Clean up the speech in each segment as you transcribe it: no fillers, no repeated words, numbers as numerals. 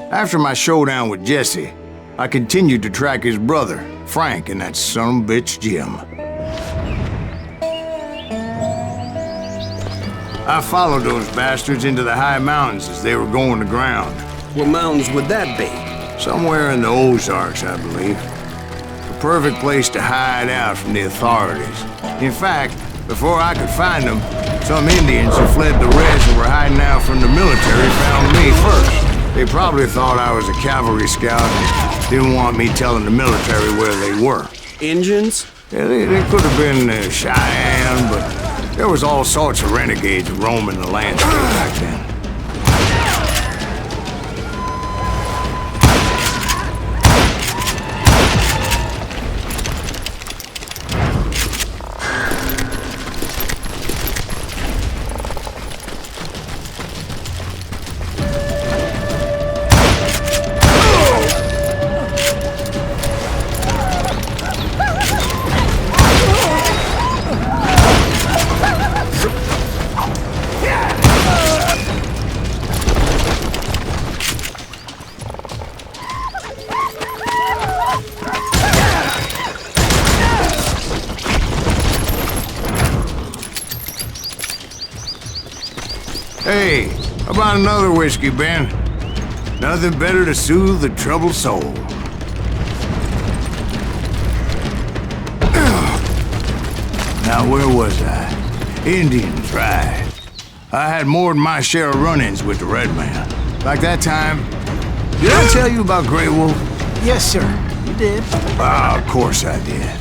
After my showdown with Jesse, I continued to track his brother, Frank, and that son of a bitch, Jim. I followed those bastards into the high mountains as they were going to ground. What mountains would that be? Somewhere in the Ozarks, I believe. The perfect place to hide out from the authorities. In fact, before I could find them, some Indians who fled the rest and were hiding out from the military found me first. They probably thought I was a cavalry scout and didn't want me telling the military where they were. Indians? Yeah, they could have been Cheyenne, but there was all sorts of renegades roaming the landscape back then. Hey, how about another whiskey, Ben? Nothing better to soothe the troubled soul. Now, where was I? Indians, right. I had more than my share of run-ins with the Red Man. Like that time, did I tell you about Grey Wolf? Yes, sir. You did. Ah, of course I did.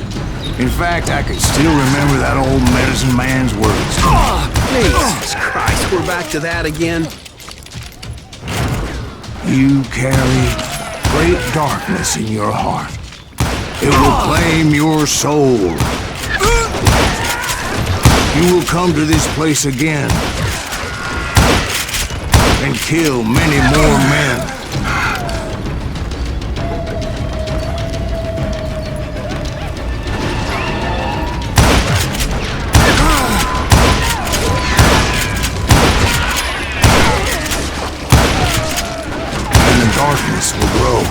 In fact, I can still remember that old medicine man's words. Oh, Jesus Christ, we're back to that again. You carry great darkness in your heart. It will claim your soul. You will come to this place again and kill many more men. Darkness will grow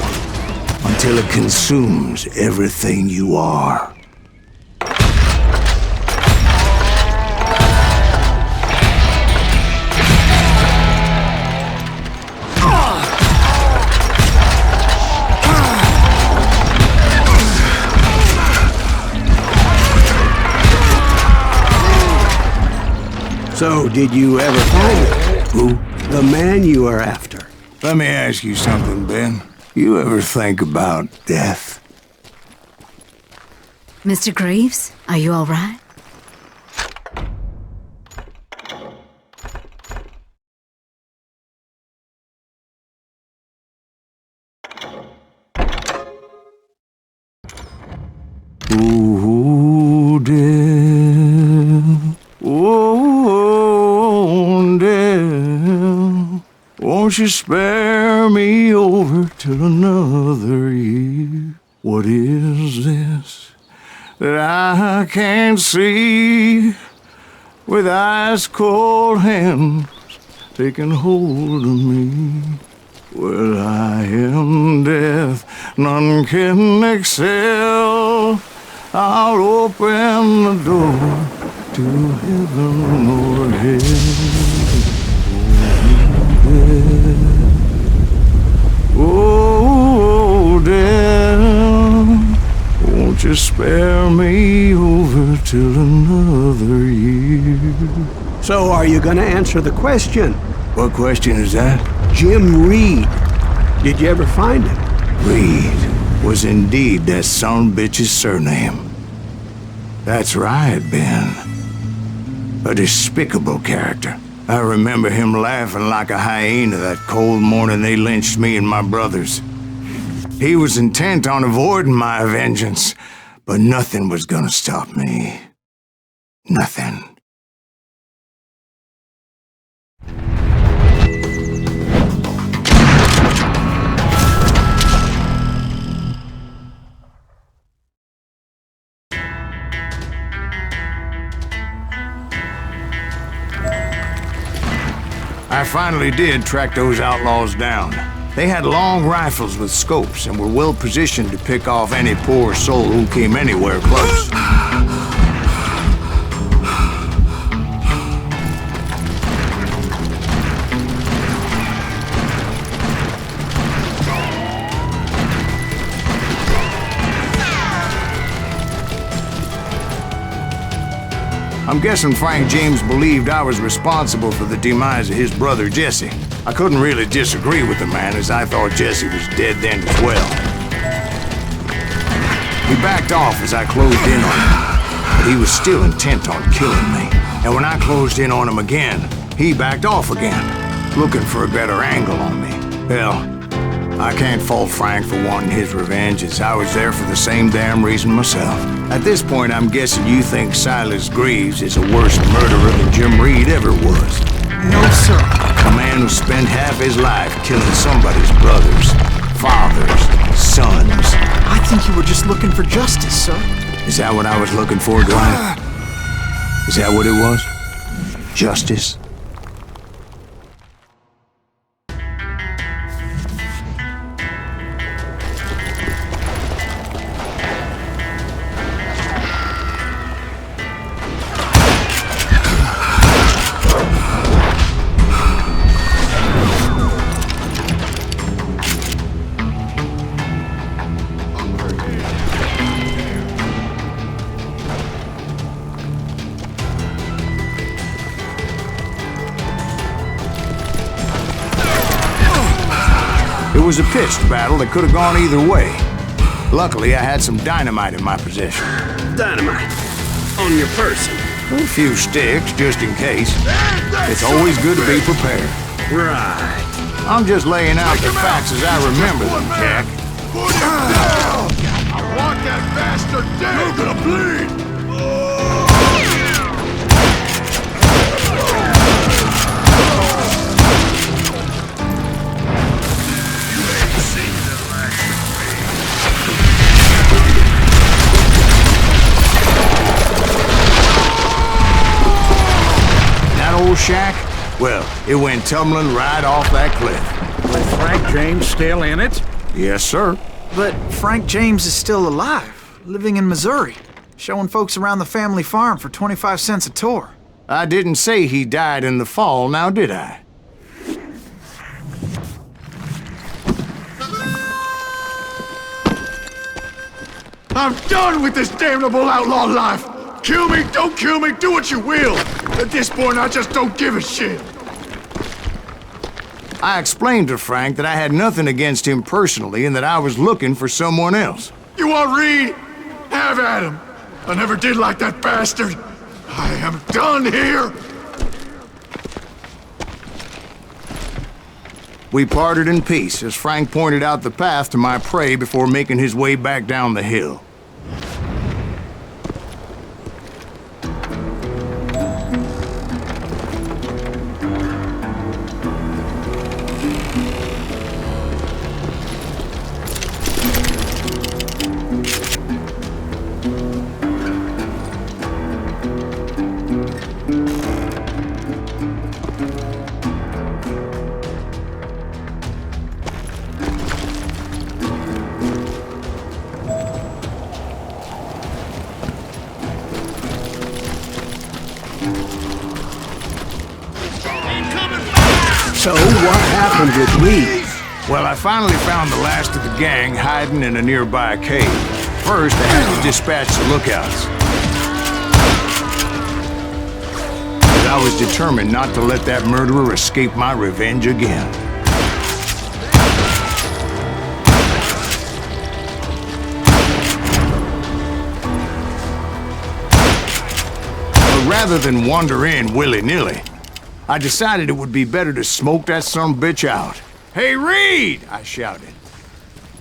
until it consumes everything you are. So, did you ever find it? Who? The man you are after. Let me ask you something, Ben. You ever think about death? Mr. Greaves, are you all right? Oh, death. Oh, death. Won't you spare me over till another year? What is this that I can't see? With ice cold hands taking hold of me. Well, I am death, none can excel. I'll open the door to heaven or hell. Oh, death, won't you spare me over till another year? So, are you gonna answer the question? What question is that? Jim Reed. Did you ever find him? Reed was indeed that son of a bitch's surname. That's right, Ben. A despicable character. I remember him laughing like a hyena that cold morning they lynched me and my brothers. He was intent on avoiding my vengeance, but nothing was gonna stop me. Nothing. I finally did track those outlaws down. They had long rifles with scopes and were well positioned to pick off any poor soul who came anywhere close. I'm guessing Frank James believed I was responsible for the demise of his brother Jesse. I couldn't really disagree with the man, as I thought Jesse was dead then as well. He backed off as I closed in on him, but he was still intent on killing me. And when I closed in on him again, he backed off again, looking for a better angle on me. Hell, I can't fault Frank for wanting his revenge, as I was there for the same damn reason myself. At this point, I'm guessing you think Silas Greaves is a worse murderer than Jim Reed ever was. No, sir. A man who spent half his life killing somebody's brothers, fathers, sons. I think you were just looking for justice, sir. Is that what I was looking for, Dwight? Is that what it was? Justice? It was a pitched battle that could have gone either way. Luckily, I had some dynamite in my possession. Dynamite. On your person. A few sticks, just in case. It's always good to be prepared. Right. I'm just laying out the facts as I remember them, Jack. I want that bastard dead! You're gonna bleed! Old shack? Well, it went tumbling right off that cliff. With Frank James still in it? Yes, sir. But Frank James is still alive, living in Missouri, showing folks around the family farm for 25 cents a tour. I didn't say he died in the fall, now did I? I'm done with this damnable outlaw life! Kill me, don't kill me, do what you will! At this point, I just don't give a shit! I explained to Frank that I had nothing against him personally and that I was looking for someone else. You want Reed? Have at him! I never did like that bastard! I am done here! We parted in peace as Frank pointed out the path to my prey before making his way back down the hill. So what happened with Reed? Well, I finally found the last of the gang hiding in a nearby cave. First, I had to dispatch the lookouts. But I was determined not to let that murderer escape my revenge again. But rather than wander in willy-nilly, I decided it would be better to smoke that sumbitch out. "Hey, Reed!" I shouted.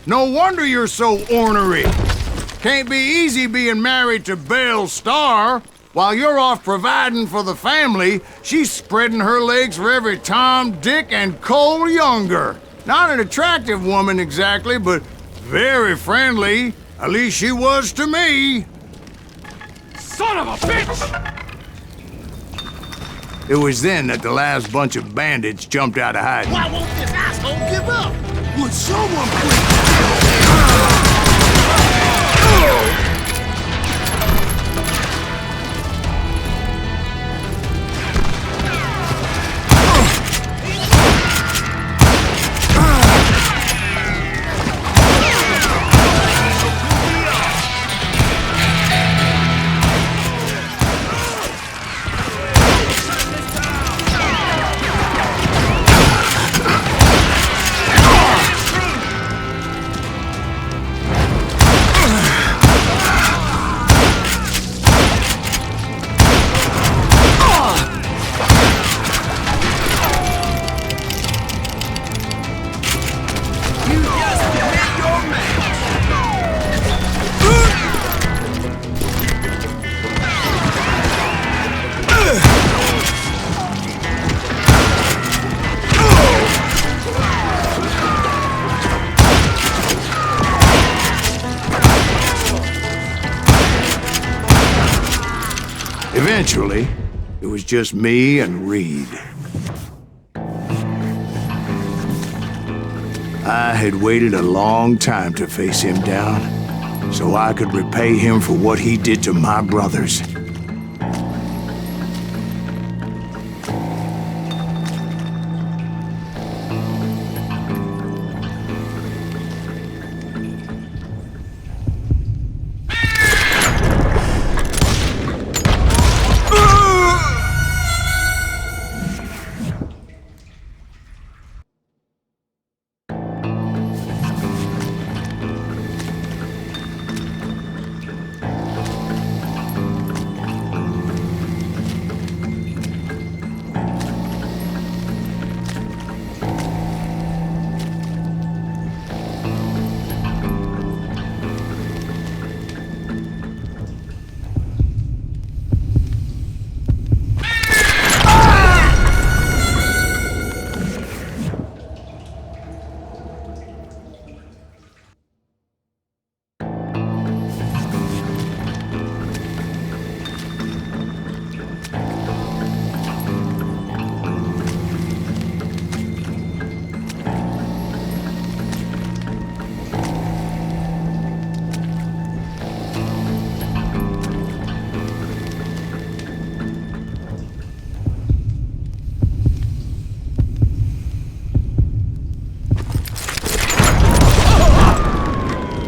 "No wonder you're so ornery. Can't be easy being married to Belle Starr. While you're off providing for the family, she's spreading her legs for every Tom, Dick, and Cole Younger. Not an attractive woman exactly, but very friendly. At least she was to me." Son of a bitch! It was then that the last bunch of bandits jumped out of hiding. Why won't this asshole give up? Would someone please? Eventually, it was just me and Reed. I had waited a long time to face him down, so I could repay him for what he did to my brothers.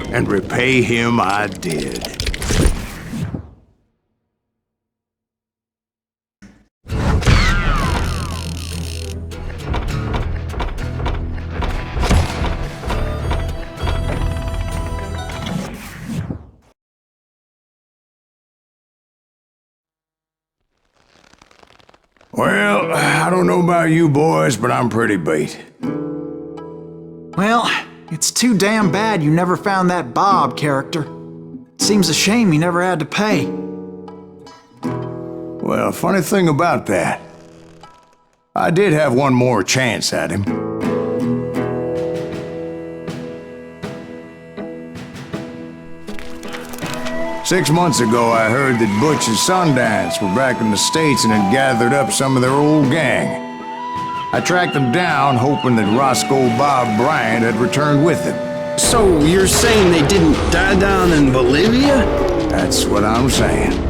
And repay him I did. Well, I don't know about you boys, but I'm pretty beat. Well, it's too damn bad you never found that Bob character. Seems a shame he never had to pay. Well, funny thing about that, I did have one more chance at him. Six months ago, I heard that Butch and Sundance were back in the States and had gathered up some of their old gang. I tracked them down, hoping that Roscoe Bob Bryant had returned with them. So you're saying they didn't die down in Bolivia? That's what I'm saying.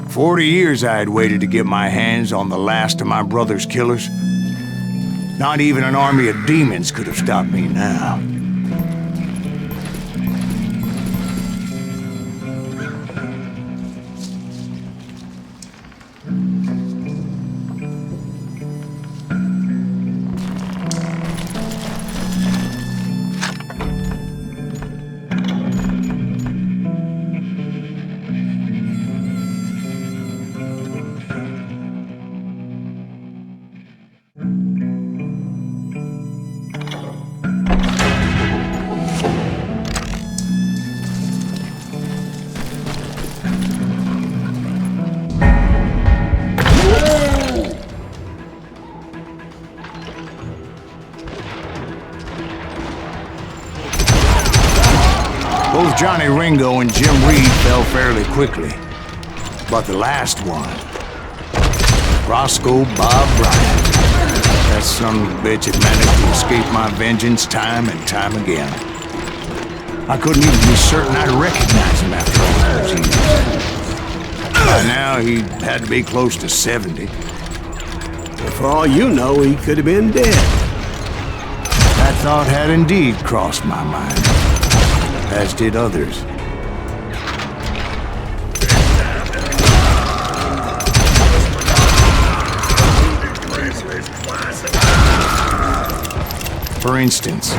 "40 years I had waited to get my hands on the last of my brother's killers. Not even an army of demons could have stopped me now. Both Johnny Ringo and Jim Reed fell fairly quickly. But the last one, Roscoe Bob Bryant, that son of a bitch had managed to escape my vengeance time and time again. I couldn't even be certain I'd recognize him after all those years. By now, he had to be close to 70. For all you know, he could have been dead. That thought had indeed crossed my mind, as did others. For instance,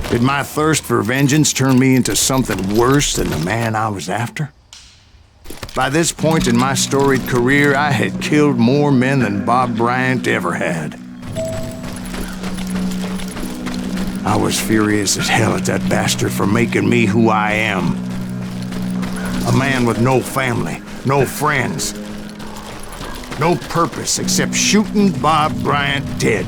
did my thirst for vengeance turn me into something worse than the man I was after? By this point in my storied career, I had killed more men than Bob Bryant ever had. I was furious as hell at that bastard for making me who I am. A man with no family, no friends, no purpose except shooting Bob Bryant dead.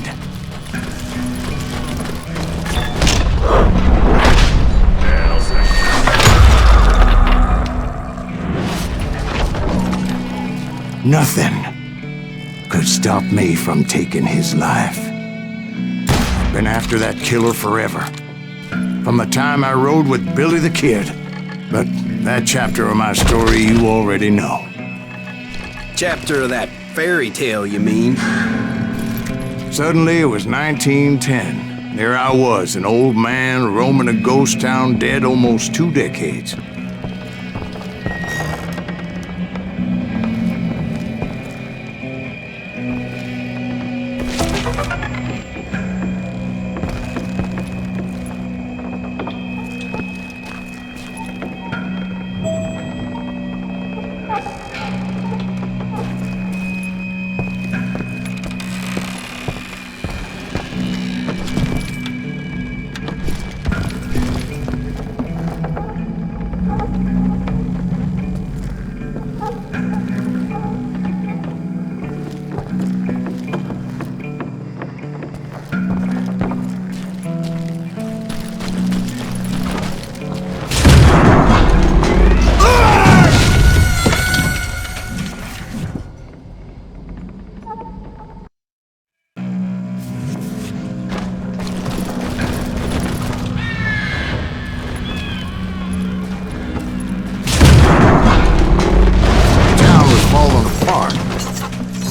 Nothing could stop me from taking his life. I've been after that killer forever. From the time I rode with Billy the Kid. But that chapter of my story you already know. Chapter of that fairy tale, you mean? Suddenly it was 1910. There I was, an old man roaming a ghost town dead almost 2 decades.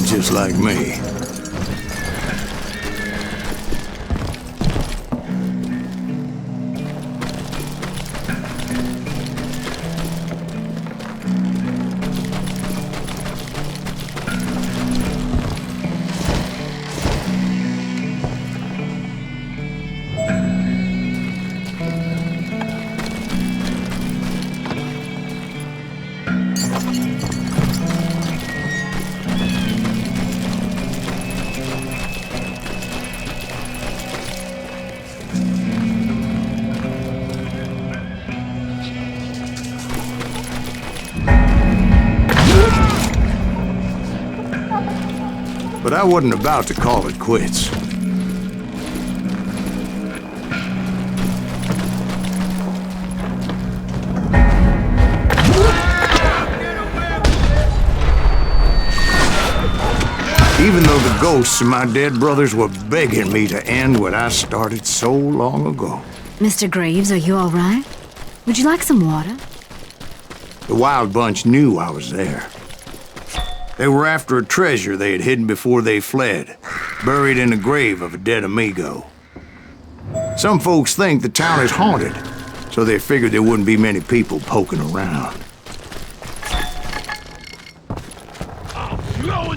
Just like me. But I wasn't about to call it quits. Even though the ghosts of my dead brothers were begging me to end what I started so long ago. Mr. Graves, are you all right? Would you like some water? The Wild Bunch knew I was there. They were after a treasure they had hidden before they fled, buried in the grave of a dead amigo. Some folks think the town is haunted, so they figured there wouldn't be many people poking around.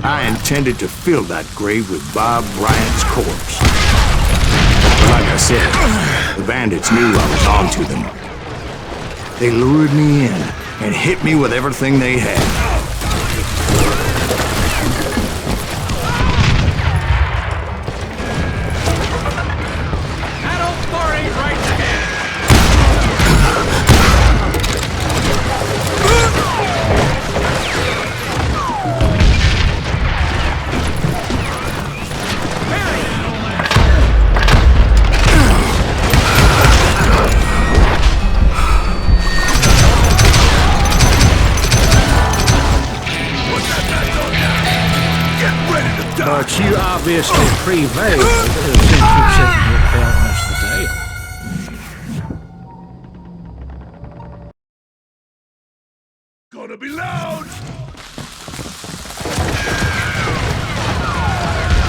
I intended to fill that grave with Bob Bryant's corpse. But like I said, the bandits knew I was onto them. They lured me in and hit me with everything they had. But you obviously prevailed since you're sitting here telling us the tale. Gonna be loud!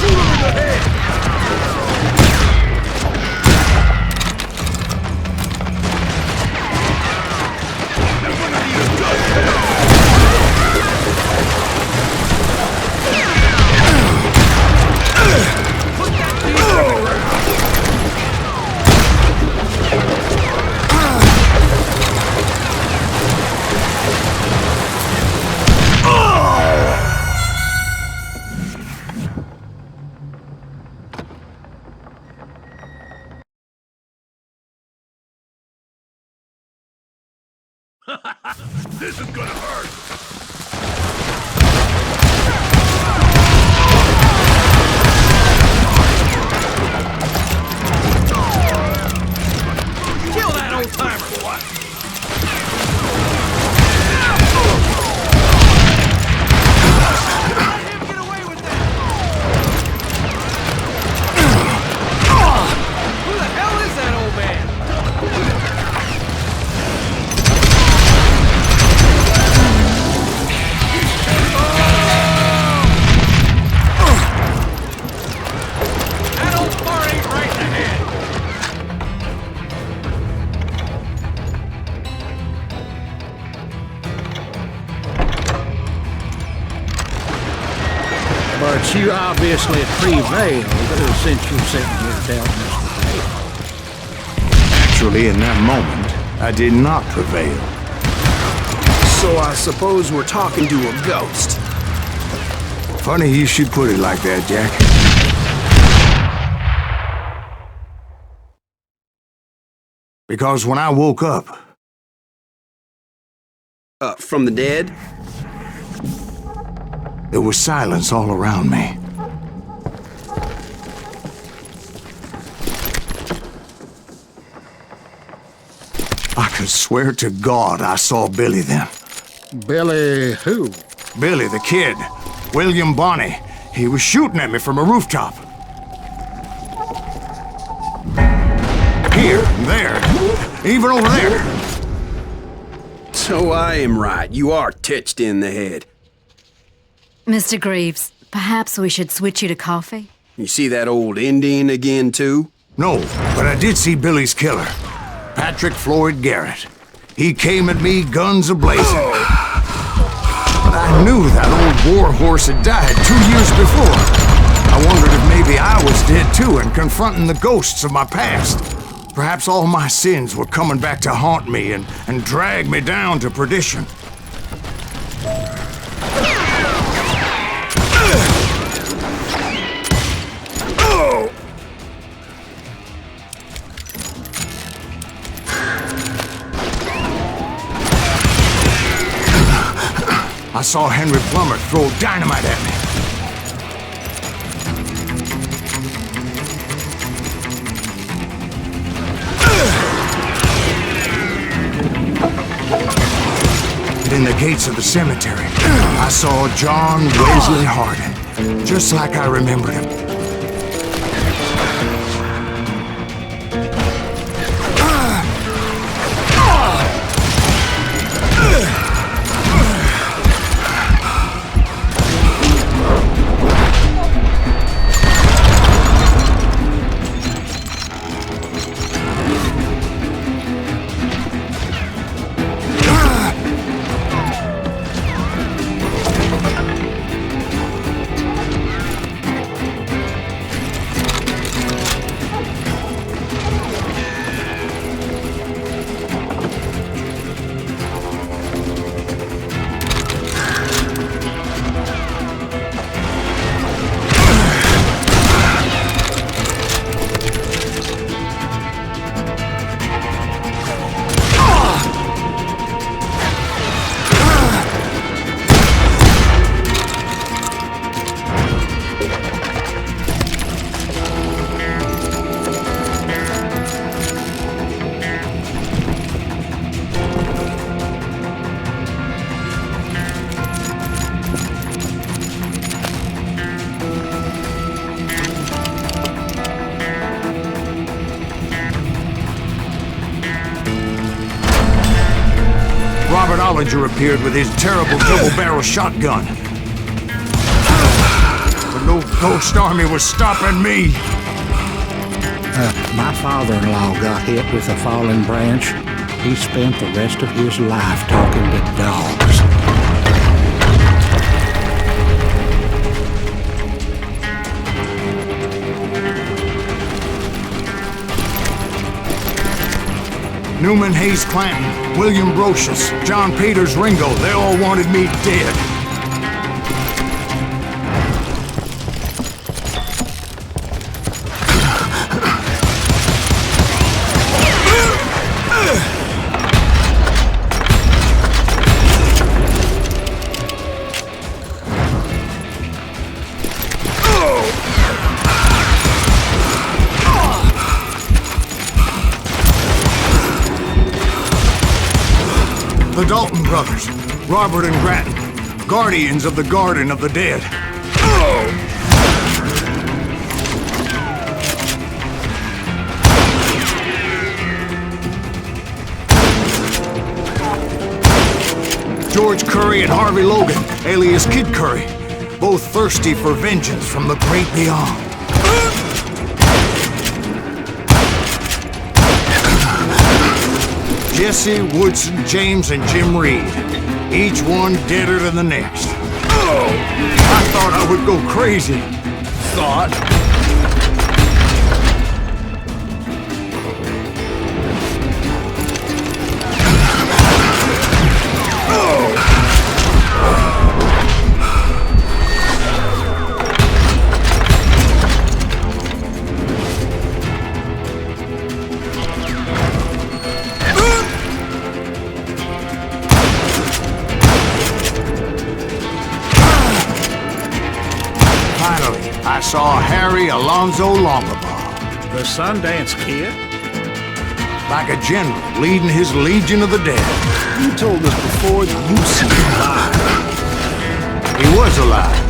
Shoot him in the head! They're gonna need a gun! Put that thing on the ground! This is gonna hurt! Kill that old timer! Who the hell is that old man? That old fart ain't right in the head! But you obviously prevailed since you're sitting here telling us the tale. Actually, in that moment, I did not prevail. So I suppose we're talking to a ghost. Funny you should put it like that, Jack. Because when I woke up, From the dead? there was silence all around me. I could swear to God I saw Billy then. Billy who? Billy, the kid. William Bonney. He was shooting at me from a rooftop. Here, there, even over there. So I am right. You are touched in the head. Mr. Greaves, perhaps we should switch you to coffee? You see that old Indian again, too? No, but I did see Billy's killer, Patrick Floyd Garrett. He came at me guns a-blazing. But I knew that old war horse had died 2 years before. I wondered if maybe I was dead too and confronting the ghosts of my past. Perhaps all my sins were coming back to haunt me and drag me down to perdition. I saw Henry Plummer throw dynamite at me. In the gates of the cemetery, I saw John Wesley Hardin, just like I remembered him. Gunslinger appeared with his terrible double-barrel shotgun. But no ghost army was stopping me. My father-in-law got hit with a fallen branch. He spent the rest of his life talking to dogs. Newman Hayes Clanton, William Brocious, John Peters Ringo, they all wanted me dead. The Dalton brothers, Robert and Grattan, guardians of the Garden of the Dead. George Curry and Harvey Logan, alias Kid Curry, both thirsty for vengeance from the great beyond. Jesse, Woodson, James, and Jim Reed. Each one deader than the next. I thought I would go crazy. Thought. I saw Harry Alonzo Longabaugh. The Sundance Kid? Like a general leading his legion of the dead. You told us before that you see alive. He was alive.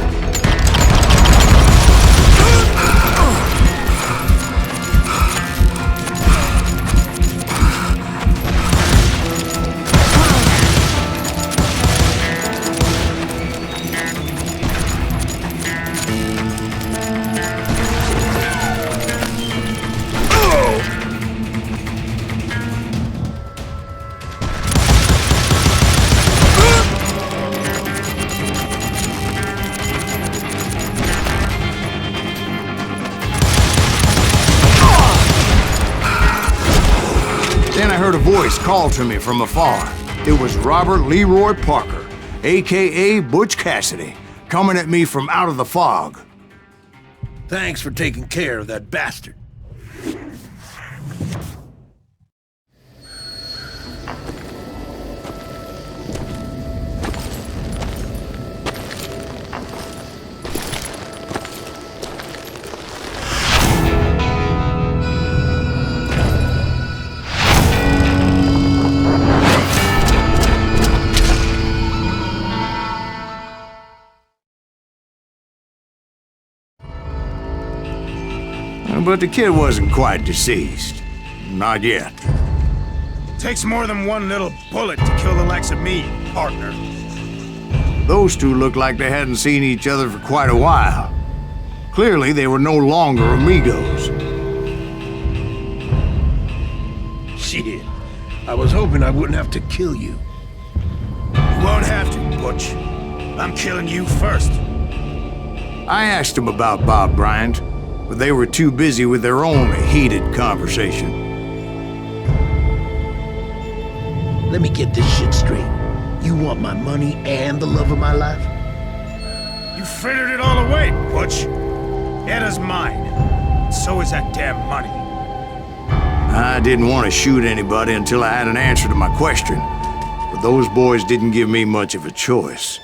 Then I heard a voice call to me from afar. It was Robert Leroy Parker, a.k.a. Butch Cassidy, coming at me from out of the fog. Thanks for taking care of that bastard. But the kid wasn't quite deceased. Not yet. Takes more than one little bullet to kill the likes of me, partner. Those two looked like they hadn't seen each other for quite a while. Clearly, they were no longer amigos. Shit. I was hoping I wouldn't have to kill you. You won't have to, Butch. I'm killing you first. I asked them about Bob Bryant, but they were too busy with their own heated conversation. Let me get this shit straight. You want my money and the love of my life? You frittered it all away, Butch. Edda's mine. So is that damn money. I didn't want to shoot anybody until I had an answer to my question, but those boys didn't give me much of a choice.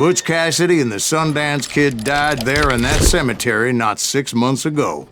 Butch Cassidy and the Sundance Kid died there in that cemetery not 6 months ago.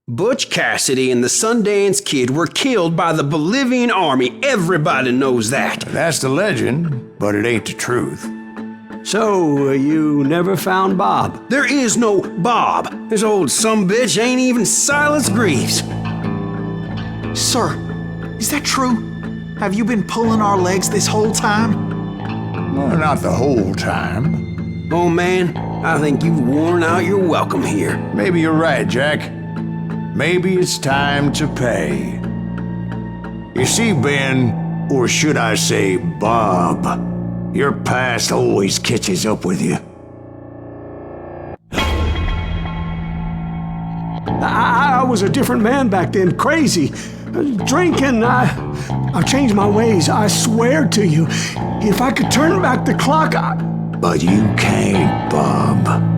Butch Cassidy and the Sundance Kid were killed by the Bolivian army. Everybody knows that. That's the legend, but it ain't the truth. So, you never found Bob? There is no Bob. This old sumbitch ain't even Silas Greaves. Sir, is that true? Have you been pulling our legs this whole time? Well, not the whole time. Oh man, I think you've worn out your welcome here. Maybe you're right, Jack. Maybe it's time to pay. You see, Ben, or should I say Bob, your past always catches up with you. I was a different man back then, crazy. Drinking, I've changed my ways, I swear to you. If I could turn back the clock, But you can't, Bob.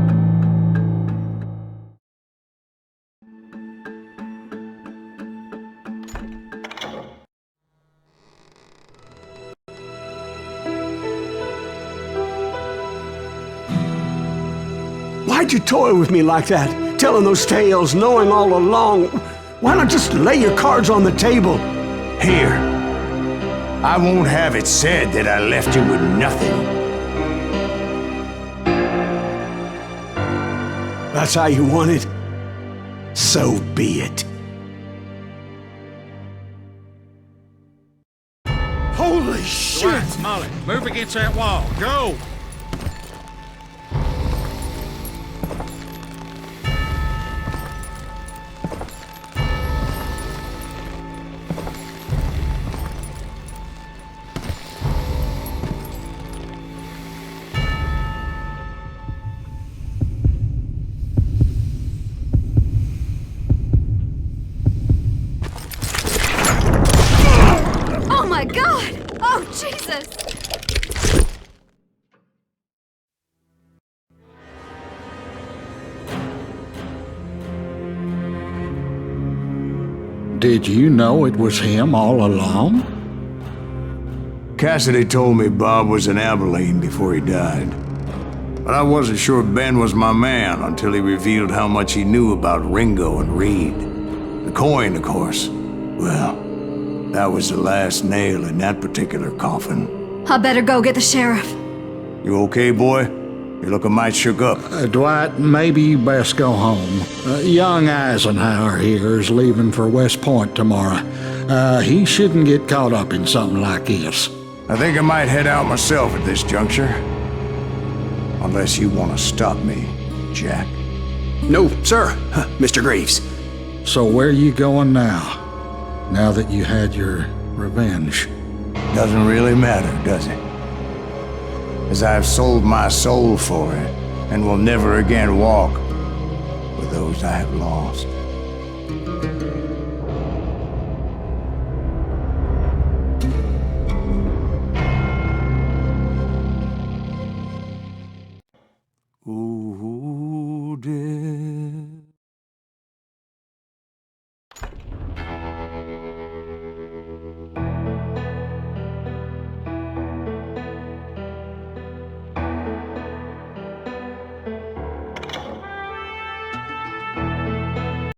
Why'd you toy with me like that? Telling those tales, knowing all along. Why not just lay your cards on the table? Here. I won't have it said that I left you with nothing. That's how you want it? So be it. Holy shit! Right, Molly, move against that wall. Go! Oh my God! Oh, Jesus! Did you know it was him all along? Cassidy told me Bob was in Abilene before he died. But I wasn't sure Ben was my man until he revealed how much he knew about Ringo and Reed. The coin, of course. Well, that was the last nail in that particular coffin. I better go get the sheriff. You okay, boy? You're looking mighty shook up. Dwight, maybe you best go home. Young Eisenhower here is leaving for West Point tomorrow. He shouldn't get caught up in something like this. I think I might head out myself at this juncture. Unless you want to stop me, Jack. No, sir, Mr. Greaves. So where you going now? Now that you had your revenge? Doesn't really matter, does it? As I've sold my soul for it, and will never again walk with those I have lost.